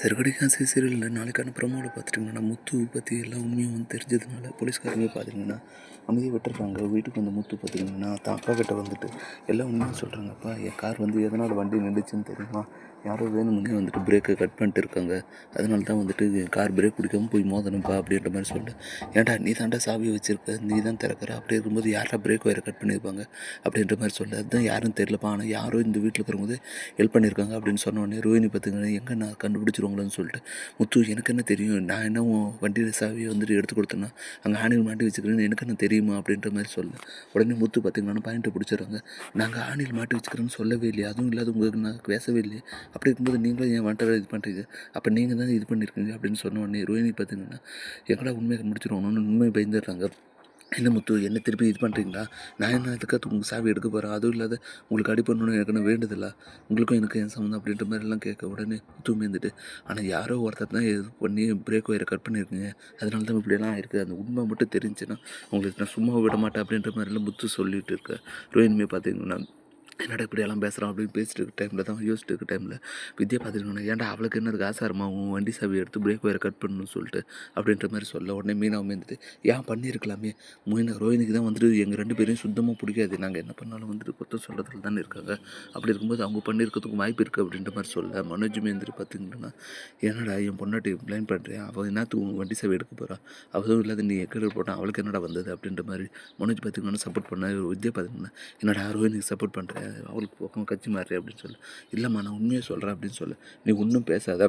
சிறுகடிக்க ஆசை சீரியலில் நாளைக்கான ப்ரோமோவில் பார்த்துட்டிங்கன்னா முத்து பற்றி எல்லா உண்மையும் வந்து தெரிஞ்சதுனால போலீஸ்காரங்க பார்த்திங்கன்னா அமைதியாக விட்டுறாங்க. வீட்டுக்கு வந்து முத்து பார்த்திங்கன்னா தான் அப்பா கிட்ட வந்துட்டு எல்லா உண்மையும் சொல்கிறாங்க. அப்பா என் கார் வந்து எதனால் வண்டி நின்றுச்சுன்னு தெரியுமா, யாரோ வேணுமுன்னே வந்துட்டு பிரேக்கை கட் பண்ணிட்டு இருக்காங்க, அதனால தான் வந்துட்டு கார் பிரேக் பிடிக்காமல் போய் மோதணும்ப்பா அப்படின்ற மாதிரி சொல்லு. ஏன்டா நீ தாண்டா சாவியை வச்சுருக்க, நீ தான் திறக்கிற, அப்படி இருக்கும்போது யாரா பிரேக் வயரை கட் பண்ணியிருப்பாங்க அப்படின்ற மாதிரி சொல்லு. அதுதான் யாரும் தெரியலப்பா, ஆனால் யாரோ இந்த வீட்டில் இருக்கிறவங்க ஹெல்ப் பண்ணியிருக்காங்க அப்படின்னு சொன்ன உடனே ரோஹினி பார்த்திங்கன்னா எங்கே நான் கண்டுபிடிச்சிருவாங்களோன்னு சொல்லிட்டு முத்து எனக்கு என்ன தெரியும், நான் என்ன வண்டியில் சாவியை வந்துட்டு எடுத்து கொடுத்தேன்னா அங்கே ஆணில் மாட்டி வச்சுக்கிறேன்னு எனக்கு என்ன தெரியுமா அப்படின்ற மாதிரி சொல்லு. உடனே முத்து பார்த்திங்கன்னா பாயிண்ட்டை பிடிச்சிடுறாங்க. நாங்கள் ஆணில் மாட்டி வச்சுக்கிறேன்னு சொல்லவே இல்லையா, அதுவும் இல்லாத உங்களுக்கு நான் பேசவே இல்லையே, அப்படி இருக்கும்போது நீங்களும் ஏன் வந்துட்டு இது பண்ணுறீங்க, அப்போ நீங்கள் தான் இது பண்ணியிருக்கீங்க அப்படின்னு சொன்ன உடனே ரோஹினி பார்த்திங்கன்னா எங்கடா உண்மையை முடிச்சிருவாங்கன்னு உண்மையை பயந்துடுறாங்க. என்ன முத்து என்ன திருப்பி இது பண்ணுறீங்களா, நான் என்ன அதுக்காக உங்கள் சாவி எடுக்க போகிறேன், அதுவும் இல்லாத உங்களுக்கு அடி பண்ணணும்னு எனக்கு என்ன வேண்டுதில்ல, உங்களுக்கும் எனக்கு என் சம்மந்தம் அப்படின்ற மாதிரிலாம் கேட்க உடனே முத்து மேந்துட்டு ஆனால் யாரோ ஒருத்தர் தான் இது பண்ணி பிரேக் ஒயரை கட் பண்ணியிருக்கீங்க, அதனால தான் இப்படியெல்லாம் இருக்குது, அந்த உண்மை மட்டும் தெரிஞ்சுன்னா உங்களுக்கு நான் சும்மா விட மாட்டேன் அப்படின்ற மாதிரிலாம் முத்து சொல்லிட்டு இருக்கேன். ரோஹினிமே பார்த்தீங்கன்னா என்னடா இப்படியெல்லாம் பேசுகிறான் அப்படின்னு பேசிட்டு இருக்க டைமில் தான் யோசிச்சுட்டு இருக்க டைமில் வித்யா பார்த்துருக்கணும். ஏன்டா அவளுக்கு என்னதுக்கு ஆசாரமா உன் வண்டி சாவி எடுத்து பிரேக் ஒயரை கட் பண்ணணும்னு சொல்லிட்டு அப்படின்ற மாதிரி சொல்ல உடனே மீனாவும் வந்துட்டு ஏன் பண்ணியிருக்கலாமே, ரோஹினிக்கு தான் வந்துட்டு எங்கள் 2 பேரையும் சுத்தமாக பிடிக்காது, நாங்கள் என்ன பண்ணாலும் வந்துட்டு குற்றம் சொல்கிறதுல தானே இருக்காங்க, அப்படி இருக்கும்போது அவங்க பண்ணியிருக்கிறதுக்கு வாய்ப்பு இருக்குது அப்படின்ற மாதிரி சொல்ல மனோஜுமே வந்துட்டு பார்த்திங்கன்னா என்னடா என் பொண்ணாட்டி பிளைன் பண்ணுறேன், அவள் என்னத்துக்கு உங்கள் வண்டி சாவி எடுக்க போகிறா, அவளும் இல்லாத நீ எக்கடல் போட்டால் அவளுக்கு என்னடா வந்தது அப்படின்ற மாதிரி மனோஜ் பார்த்திங்கன்னா சப்போர்ட் பண்ண. வித்யா பார்த்திங்கன்னா என்னடா ரோஹினிக்கு சப்போர்ட் பண்ணுறேன், அவளுக்கு பக்கம் கட்சி மாறுறேன் அப்படின்னு சொல்லு. இல்லைம்மா நான் உண்மையை சொல்கிறேன் அப்படின்னு சொல்லு, நீ ஒன்றும் பேசாத,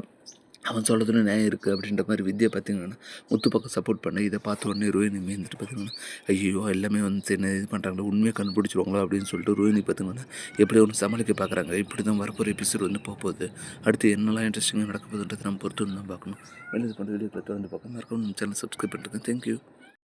அவன் சொல்கிறதுன்னு நியாயம் இருக்குது அப்படின்ற மாதிரி வித்யா பார்த்திங்கன்னா முத்து பக்கம் சப்போர்ட் பண்ண. இதை பார்த்த உடனே ரோஹினி மேந்துட்டு பார்த்திங்கன்னா ஐயோ எல்லாமே வந்து என்ன இது பண்ணுறாங்களோ உண்மையை கண்டுபிடிச்சிருவாங்களோ அப்படின்னு சொல்லிட்டு ரோஹினி பார்த்திங்கன்னா எப்படி ஒன்று சமாளிக்க பார்க்குறாங்க. இப்படி தான் வரப்போகிற எபிசோட் வந்து போகுது. அடுத்து என்னெல்லாம் இன்ட்ரெஸ்டிங்காக நடக்க போகுதுன்றது நம்ம பொறுத்து தான் பார்க்கணும். வெளியே கொண்டு வீடியோ வந்து பார்க்க மறக்காம நம்ம சேனல் சப்ஸ்கிரைப் பண்ணுறேன். தேங்க்யூ.